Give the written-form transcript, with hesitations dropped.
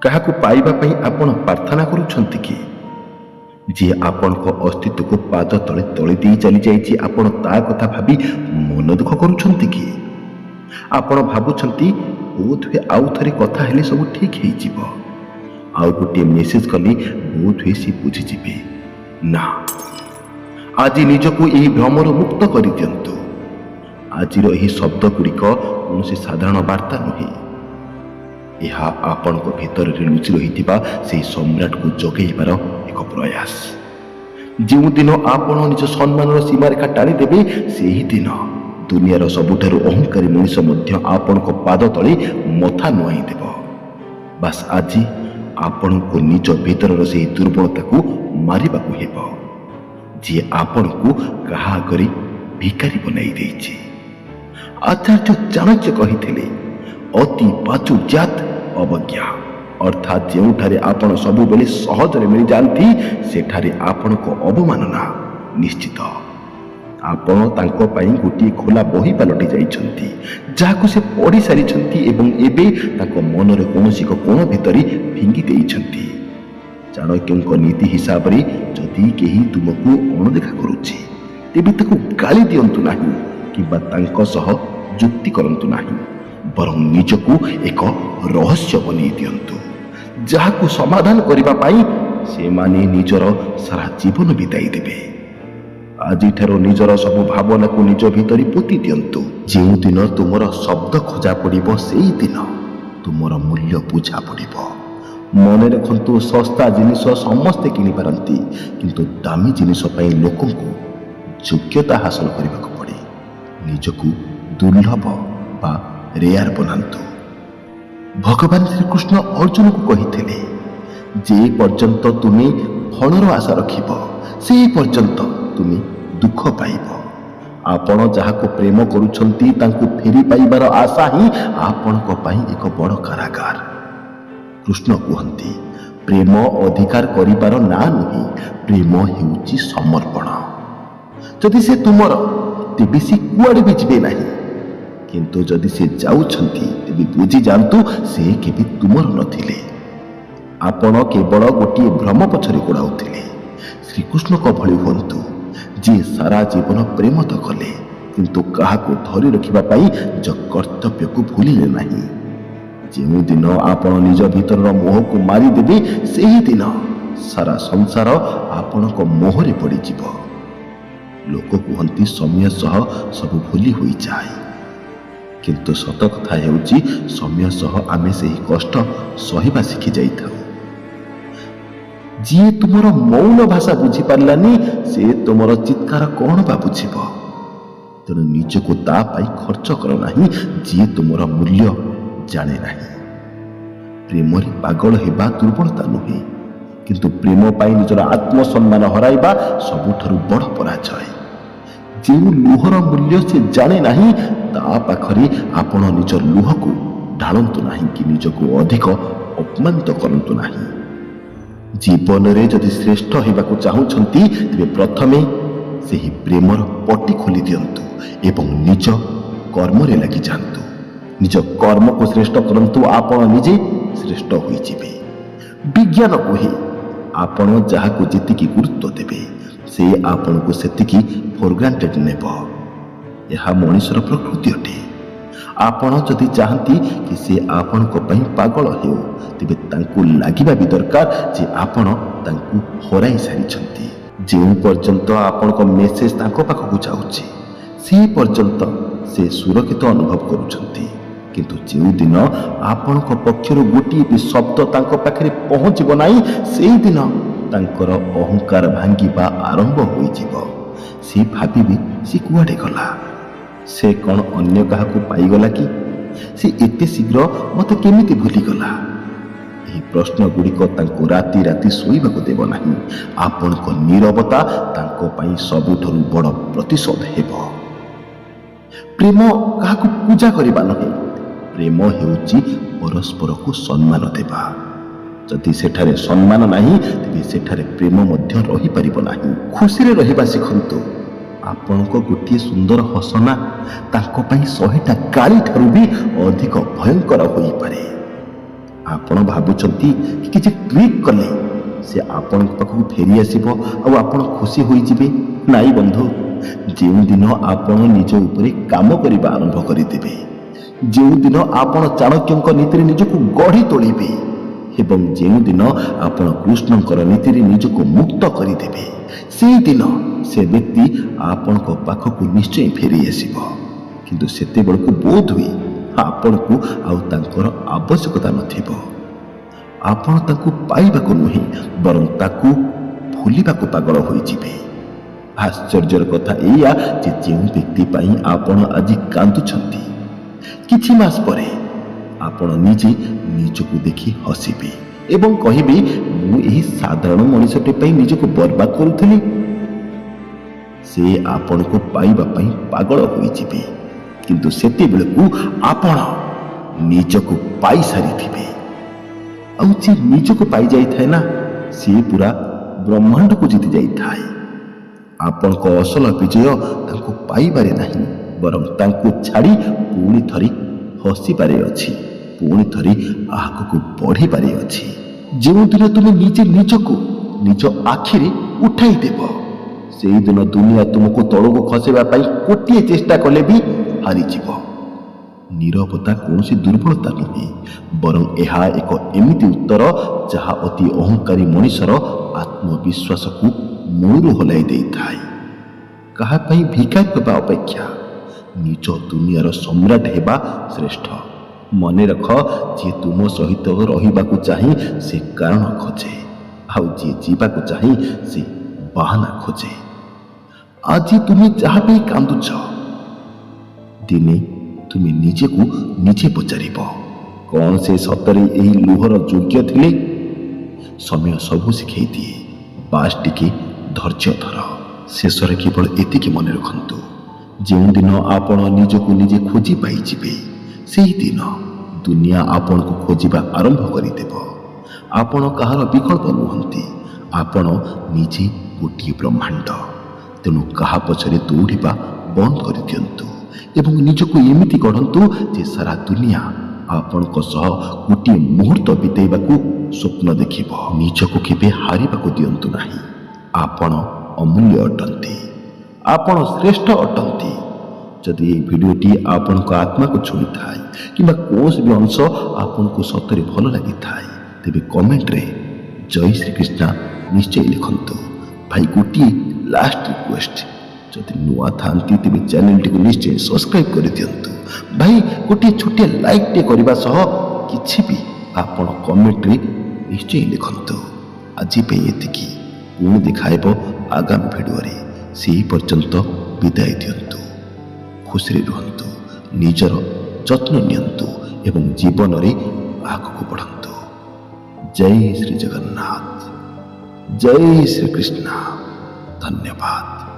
କାହାକୁ ପାଇବା ପାଇଁ ଆପଣ ପ୍ରାର୍ଥନା କରୁଛନ୍ତି କି? ଯିଏ ଆପଣଙ୍କ ଅସ୍ତିତ୍ୱକୁ ପାଦ ତଳେ ତଳି ଦେଇ ଚାଲିଯାଇଛି, ଆପଣ ତା କଥା ଭାବି ମନ ଦୁଃଖ କରୁଛନ୍ତି କି? ଆପଣ ଭାବୁଛନ୍ତି ବୋଧହୁଏ ଆଉ ଥରେ କଥା ହେଲେ ସବୁ ଠିକ୍ ହେଇଯିବ, ଆଉ ଗୋଟିଏ ମେସେଜ କଲି ବୋଧହୁଏ ସେ ବୁଝିଯିବେ। ନା, ଆଜି ନିଜକୁ ଏହି ଭ୍ରମରୁ ମୁକ୍ତ କରିଦିଅନ୍ତୁ। ଆଜିର ଏହି ଶବ୍ଦ ଗୁଡ଼ିକ କୌଣସି ସାଧାରଣ ବାର୍ତ୍ତା ନୁହେଁ। ଏହା ଆପଣଙ୍କ ଭିତରେ ଲୁଚି ରହିଥିବା ସେହି ସମ୍ରାଟକୁ ଜଗେଇବାର ଏକ ପ୍ରୟାସ। ଯେଉଁଦିନ ଆପଣ ନିଜ ସମ୍ମାନର ସୀମାରେଖା ଟାଣିଦେବେ, ସେହିଦିନ ଦୁନିଆର ସବୁଠାରୁ ଅହଙ୍କାରୀ ମଣିଷ ମଧ୍ୟ ଆପଣଙ୍କ ପାଦ ତଳେ ମଥା ନୁଆଇଁ ଦେବ। ବାସ୍ ଆଜି ଆପଣଙ୍କୁ ନିଜ ଭିତରର ସେହି ଦୁର୍ବଳତାକୁ ମାରିବାକୁ ହେବ, ଯିଏ ଆପଣଙ୍କୁ କାହା ଆଗରେ ଭିକାରୀ ବନାଇ ଦେଇଛି। ଆଚାର୍ଯ୍ୟ ଚାଣକ୍ୟ କହିଥିଲେ, ଅତି ପ୍ରାଚୁର୍ଯ୍ୟାତ୍ ଅବଜ୍ଞା, ଅର୍ଥାତ୍ ଯେଉଁଠାରେ ଆପଣ ସବୁବେଳେ ସହଜରେ ମିଳିଯାଆନ୍ତି, ସେଠାରେ ଆପଣଙ୍କ ଅବମାନନା ନିଶ୍ଚିତ। ଆପଣ ତାଙ୍କ ପାଇଁ ଗୋଟିଏ ଖୋଲା ବହି ପାଲଟି ଯାଇଛନ୍ତି, ଯାହାକୁ ସେ ପଢ଼ି ସାରିଛନ୍ତି ଏବଂ ଏବେ ତାଙ୍କ ମନର କୌଣସି ଏକ କୋଣ ଭିତରେ ଫିଙ୍ଗି ଦେଇଛନ୍ତି। ଚାଣକ୍ୟଙ୍କ ନୀତି ହିସାବରେ ଯଦି କେହି ତୁମକୁ ଅଣଦେଖା କରୁଛି, ତେବେ ତାକୁ ଗାଳି ଦିଅନ୍ତୁ ନାହିଁ କିମ୍ବା ତାଙ୍କ ସହ ଯୁକ୍ତି କରନ୍ତୁ ନାହିଁ, ବରଂ ନିଜକୁ ଏକ ରହସ୍ୟ ବନେଇ ଦିଅନ୍ତୁ, ଯାହାକୁ ସମାଧାନ କରିବା ପାଇଁ ସେମାନେ ନିଜର ସାରା ଜୀବନ ବିତାଇ ଦେବେ। ଆଜିଠାରୁ ନିଜର ସବୁ ଭାବନାକୁ ନିଜ ଭିତରେ ପୋତି ଦିଅନ୍ତୁ। ଯେଉଁଦିନ ତୁମର ଶବ୍ଦ ଖୋଜା ପଡ଼ିବ, ସେଇଦିନ ତୁମର ମୂଲ୍ୟ ବୁଝା ପଡ଼ିବ। ମନେ ରଖନ୍ତୁ, ଶସ୍ତା ଜିନିଷ ସମସ୍ତେ କିଣିପାରନ୍ତି, କିନ୍ତୁ ଦାମୀ ଜିନିଷ ପାଇଁ ଲୋକଙ୍କୁ ଯୋଗ୍ୟତା ହାସଲ କରିବାକୁ ପଡ଼େ। ନିଜକୁ ଦୁର୍ଲଭ ବା ରେୟାର ବନାନ୍ତୁ। ଭଗବାନ ଶ୍ରୀକୃଷ୍ଣ ଅର୍ଜୁନକୁ କହିଥିଲେ, ଯେ ପର୍ଯ୍ୟନ୍ତ ତୁମେ ଫଳର ଆଶା ରଖିବ, ସେହି ପର୍ଯ୍ୟନ୍ତ ତୁମେ ଦୁଃଖ ପାଇବ। ଆପଣ ଯାହାକୁ ପ୍ରେମ କରୁଛନ୍ତି, ତାଙ୍କୁ ଫେରି ପାଇବାର ଆଶା ହିଁ ଆପଣଙ୍କ ପାଇଁ ଏକ ବଡ଼ କାରାଗାର। କୃଷ୍ଣ କୁହନ୍ତି, ପ୍ରେମ ଅଧିକାର କରିବାର ନାଁ ନୁହେଁ, ପ୍ରେମ ହେଉଛି ସମର୍ପଣ। ଯଦି ସେ ତୁମର, ତେବେ ସେ କୁଆଡ଼େ ବି ଯିବେ ନାହିଁ। କିନ୍ତୁ ଯଦି ସେ ଯାଉଛନ୍ତି, ତେବେ ବୁଝିଯାଆନ୍ତୁ ସେ କେବେ ତୁମର ନଥିଲେ। ଆପଣ କେବଳ ଗୋଟିଏ ଭ୍ରମ ପଛରେ ଗୋଡ଼ାଉଥିଲେ। ଶ୍ରୀକୃଷ୍ଣଙ୍କ ଭଳି ହୁଅନ୍ତୁ, ଯିଏ ସାରା ଜୀବନ ପ୍ରେମ ତ କଲେ, କିନ୍ତୁ କାହାକୁ ଧରି ରଖିବା ପାଇଁ ନିଜ କର୍ତ୍ତବ୍ୟକୁ ଭୁଲିଲେ ନାହିଁ। ଯେଉଁଦିନ ଆପଣ ନିଜ ଭିତରର ମୋହକୁ ମାରିଦେବେ, ସେହିଦିନ ସାରା ସଂସାର ଆପଣଙ୍କ ମୋହରେ ପଡ଼ିଯିବ। ଲୋକ କୁହନ୍ତି ସମୟ ସହ ସବୁ ଭୁଲି ହୋଇଯାଏ, କିନ୍ତୁ ସତ କଥା ହେଉଛି ସମୟ ସହ ଆମେ ସେହି କଷ୍ଟ ସହିବା ଶିଖି ଯାଇଥାଉ। ଯିଏ ତୁମର ମୌନ ଭାଷା ବୁଝିପାରିଲାନି, ସେ ତୁମର ଚିତ୍କାର କ'ଣ ବା ବୁଝିବ? ତେଣୁ ନିଜକୁ ତା ପାଇଁ ଖର୍ଚ୍ଚ କର ନାହିଁ, ଯିଏ ତୁମର ମୂଲ୍ୟ ଜାଣେ ନାହିଁ। ପ୍ରେମରେ ପାଗଳ ହେବା ଦୁର୍ବଳତା ନୁହେଁ, କିନ୍ତୁ ପ୍ରେମ ପାଇଁ ନିଜର ଆତ୍ମସମ୍ମାନ ହରାଇବା ସବୁଠାରୁ ବଡ଼ ପରାଜୟ। ଯେଉଁ ଲୁହର ମୂଲ୍ୟ ସେ ଜାଣେ ନାହିଁ, ତା ପାଖରେ ଆପଣ ନିଜ ଲୁହକୁ ଢାଳନ୍ତୁ ନାହିଁ କି ନିଜକୁ ଅଧିକ ଅପମାନିତ କରନ୍ତୁ ନାହିଁ। ଜୀବନରେ ଯଦି ଶ୍ରେଷ୍ଠ ହେବାକୁ ଚାହୁଁଛନ୍ତି, ତେବେ ପ୍ରଥମେ ସେହି ପ୍ରେମର ପଟି ଖୋଲି ଦିଅନ୍ତୁ ଏବଂ ନିଜ କର୍ମରେ ଲାଗିଯାଆନ୍ତୁ। ନିଜ କର୍ମକୁ ଶ୍ରେଷ୍ଠ କରନ୍ତୁ, ଆପଣ ନିଜେ ଶ୍ରେଷ୍ଠ ହୋଇଯିବେ। ବିଜ୍ଞାନ କୁହେ, ଆପଣ ଯାହାକୁ ଯେତିକି ଗୁରୁତ୍ୱ ଦେବେ, ସେ ଆପଣଙ୍କୁ ସେତିକି ଫର୍ ଗ୍ରାଣ୍ଟେଡ୍ ନେବ। ଏହା ମଣିଷର ପ୍ରକୃତି ଅଟେ। ଆପଣ ଯଦି ଚାହାନ୍ତି କି ସେ ଆପଣଙ୍କ ପାଇଁ ପାଗଳ ହେଉ, ତେବେ ତାଙ୍କୁ ଲାଗିବା ବି ଦରକାର ଯେ ଆପଣ ତାଙ୍କୁ ହରାଇ ସାରିଛନ୍ତି। ଯେଉଁ ପର୍ଯ୍ୟନ୍ତ ଆପଣଙ୍କ ମେସେଜ ତାଙ୍କ ପାଖକୁ ଯାଉଛି, ସେହି ପର୍ଯ୍ୟନ୍ତ ସେ ସୁରକ୍ଷିତ ଅନୁଭବ କରୁଛନ୍ତି। କିନ୍ତୁ ଯେଉଁଦିନ ଆପଣଙ୍କ ପକ୍ଷରୁ ଗୋଟିଏ ବି ଶବ୍ଦ ତାଙ୍କ ପାଖରେ ପହଞ୍ଚିବ ନାହିଁ, ସେହିଦିନ ତାଙ୍କର ଅହଙ୍କାର ଭାଙ୍ଗିବା ଆରମ୍ଭ ହୋଇଯିବ। ସେ ଭାବିବେ ସେ କୁଆଡ଼େ ଗଲା, ସେ କ'ଣ ଅନ୍ୟ କାହାକୁ ପାଇଗଲା କି, ସେ ଏତେ ଶୀଘ୍ର ମୋତେ କେମିତି ଭୁଲିଗଲା? ଏହି ପ୍ରଶ୍ନ ଗୁଡ଼ିକ ତାଙ୍କୁ ରାତି ରାତି ଶୋଇବାକୁ ଦେବ ନାହିଁ। ଆପଣଙ୍କ ନୀରବତା ତାଙ୍କ ପାଇଁ ସବୁଠାରୁ ବଡ଼ ପ୍ରତିଶୋଧ ହେବ। ପ୍ରେମ କାହାକୁ ପୂଜା କରିବା ନୁହେଁ, ପ୍ରେମ ହେଉଛି ପରସ୍ପରକୁ ସମ୍ମାନ ଦେବା। ଯଦି ସେଠାରେ ସମ୍ମାନ ନାହିଁ, ତେବେ ସେଠାରେ ପ୍ରେମ ମଧ୍ୟ ରହିପାରିବ ନାହିଁ। ଖୁସିରେ ରହିବା ଶିଖନ୍ତୁ। ଆପଣଙ୍କ ଗୋଟିଏ ସୁନ୍ଦର ହସନା ତାଙ୍କ ପାଇଁ 100ଟା ଗାଳି ଠାରୁ ବି ଅଧିକ ଭୟଙ୍କର ହୋଇପାରେ। ଆପଣ ଭାବୁଛନ୍ତି କି କିଛି ଟ୍ରିକ୍ କଲେ ସେ ଆପଣଙ୍କ ପାଖକୁ ଫେରି ଆସିବ ଆଉ ଆପଣ ଖୁସି ହୋଇଯିବେ? ନାଇଁ ବନ୍ଧୁ, ଯେଉଁଦିନ ଆପଣ ନିଜ ଉପରେ କାମ କରିବା ଆରମ୍ଭ କରିଦେବେ, ଯେଉଁଦିନ ଆପଣ ଚାଣକ୍ୟଙ୍କ ନୀତିରେ ନିଜକୁ ଗଢ଼ି ତୋଳିବେ ଏବଂ ଯେଉଁଦିନ ଆପଣ କୃଷ୍ଣଙ୍କର ନୀତିରେ ନିଜକୁ ମୁକ୍ତ କରିଦେବେ, ସେଇଦିନ ସେ ବ୍ୟକ୍ତି ଆପଣଙ୍କ ପାଖକୁ ନିଶ୍ଚୟ ଫେରି ଆସିବ। କିନ୍ତୁ ସେତେବେଳକୁ ବୋଧହୁଏ ଆପଣଙ୍କୁ ଆଉ ତାଙ୍କର ଆବଶ୍ୟକତା ନଥିବ। ଆପଣ ତାଙ୍କୁ ପାଇବାକୁ ନୁହେଁ, ବରଂ ତାକୁ ଭୁଲିବାକୁ ପାଗଳ ହୋଇଯିବେ। ଆଶ୍ଚର୍ଯ୍ୟର କଥା ଏଇଆ ଯେ ଯେଉଁ ବ୍ୟକ୍ତି ପାଇଁ ଆପଣ ଆଜି କାନ୍ଦୁଛନ୍ତି, କିଛି ମାସ ପରେ ଆପଣ ନିଜେ ନିଜକୁ ଦେଖି ହସିବେ ଏବଂ କହିବେ, ମୁଁ ଏହି ସାଧାରଣ ମଣିଷଟେ ପାଇଁ ନିଜକୁ ବର୍ବାଦ କରୁଥିଲି। ସେ ଆପଣଙ୍କୁ ପାଇବା ପାଇଁ ପାଗଳ ହୋଇଯିବେ, କିନ୍ତୁ ସେତେବେଳକୁ ଆପଣ ନିଜକୁ ପାଇସାରିଥିବେ। ଆଉ ଯିଏ ନିଜକୁ ପାଇଯାଇଥାଏ ନା, ସିଏ ପୁରା ବ୍ରହ୍ମାଣ୍ଡକୁ ଜିତି ଯାଇଥାଏ। ଆପଣଙ୍କ ଅସଲ ବିଜୟ ତାଙ୍କୁ ପାଇବାରେ ନାହିଁ, ବରଂ ତାଙ୍କୁ ଛାଡ଼ି ପୁଣି ଥରେ ହସିବାରେ ଅଛି, ପୁଣି ଥରେ ଆଗକୁ ବଢ଼ିବାରେ ଅଛି। ଯେଉଁଦିନ ତୁମେ ନିଜେ ନିଜକୁ ନିଜ ଆଖିରେ ଉଠାଇଦେବ, ସେଇଦିନ ଦୁନିଆ ତୁମକୁ ତଳକୁ ଖସାଇବା ପାଇଁ ଗୋଟିଏ ଚେଷ୍ଟା କଲେ ବି ହାରିଯିବ। ନୀରବତା କୌଣସି ଦୁର୍ବଳତା ନୁହେଁ, ବରଂ ଏହା ଏକ ଏମିତି ଉତ୍ତର ଯାହା ଅତି ଅହଙ୍କାରୀ ମଣିଷର ଆତ୍ମବିଶ୍ୱାସକୁ ମୂଳରୁ ହଲାଇ ଦେଇଥାଏ। କାହା ପାଇଁ ଭିକାରୀ ହେବା ଅପେକ୍ଷା ନିଜ ଦୁନିଆର ସମ୍ରାଟ ହେବା ଶ୍ରେଷ୍ଠ। ମନେ ରଖ, ଯିଏ ତୁମ ସହିତ ରହିବାକୁ ଚାହେଁ ସେ କାରଣ ଖୋଜେ, ଆଉ ଯିଏ ଯିବାକୁ ଚାହେଁ ସେ ବାହାନା ଖୋଜେ। ଆଜି ତୁମେ ଯାହା ପାଇଁ କାନ୍ଦୁଛ, ଦିନେ ତୁମେ ନିଜକୁ ନିଜେ ପଚାରିବ, କ'ଣ ସେ ସତରେ ଏହି ଲୁହର ଯୋଗ୍ୟ ଥିଲେ? ସମୟ ସବୁ ଶିଖାଇ ଦିଏ, ବାସ୍ ଟିକେ ଧୈର୍ଯ୍ୟ ଧର। ଶେଷରେ କେବଳ ଏତିକି ମନେ ରଖନ୍ତୁ, ଯେଉଁଦିନ ଆପଣ ନିଜକୁ ନିଜେ ଖୋଜି ପାଇଯିବେ, ସେହିଦିନ ଦୁନିଆ ଆପଣଙ୍କୁ ଖୋଜିବା ଆରମ୍ଭ କରିଦେବ। ଆପଣ କାହାର ବିକଳ୍ପ ନୁହନ୍ତି, ଆପଣ ନିଜେ ଗୋଟିଏ ବ୍ରହ୍ମାଣ୍ଡ। ତେଣୁ କାହା ପଛରେ ଦୌଡ଼ିବା ବନ୍ଦ କରିଦିଅନ୍ତୁ ଏବଂ ନିଜକୁ ଏମିତି ଗଢ଼ନ୍ତୁ ଯେ ସାରା ଦୁନିଆ ଆପଣଙ୍କ ସହ ଗୋଟିଏ ମୁହୂର୍ତ୍ତ ବିତେଇବାକୁ ସ୍ୱପ୍ନ ଦେଖିବ। ନିଜକୁ କେବେ ହାରିବାକୁ ଦିଅନ୍ତୁ ନାହିଁ। ଆପଣ ଅମୂଲ୍ୟ ଅଟନ୍ତି, ଆପଣ ଶ୍ରେଷ୍ଠ ଅଟନ୍ତି। ଯଦି ଏହି ଭିଡ଼ିଓଟି ଆପଣଙ୍କ ଆତ୍ମାକୁ ଛୁଇଁଥାଏ କିମ୍ବା କୌଣସି ବି ଅଂଶ ଆପଣଙ୍କୁ ସତରେ ଭଲ ଲାଗିଥାଏ, ତେବେ କମେଣ୍ଟରେ ଜୟ ଶ୍ରୀକୃଷ୍ଣ ନିଶ୍ଚୟ ଲେଖନ୍ତୁ। ଭାଇ, ଗୋଟିଏ ଲାଷ୍ଟ ରିକ୍ୱେଷ୍ଟ, ଯଦି ନୂଆ ଥାନ୍ତି ତେବେ ଚ୍ୟାନେଲଟିକୁ ନିଶ୍ଚୟ ସବସ୍କ୍ରାଇବ୍ କରିଦିଅନ୍ତୁ। ଭାଇ, ଗୋଟିଏ ଛୋଟିଆ ଲାଇକ୍ଟେ କରିବା ସହ କିଛି ବି ଆପଣ କମେଣ୍ଟରେ ନିଶ୍ଚୟ ଲେଖନ୍ତୁ। ଆଜି ପାଇଁ ଏତିକି, ପୁଣି ଦେଖା ହେବ ଆଗାମୀ ଭିଡ଼ିଓରେ। ସେହି ପର୍ଯ୍ୟନ୍ତ ବିଦାୟ ଦିଅନ୍ତୁ। ଖୁସିରେ ରୁହନ୍ତୁ, ନିଜର ଯତ୍ନ ନିଅନ୍ତୁ ଏବଂ ଜୀବନରେ ଆଗକୁ ବଢ଼ନ୍ତୁ। ଜୟ ଶ୍ରୀ ଜଗନ୍ନାଥ, ଜୟ ଶ୍ରୀକୃଷ୍ଣ। ଧନ୍ୟବାଦ।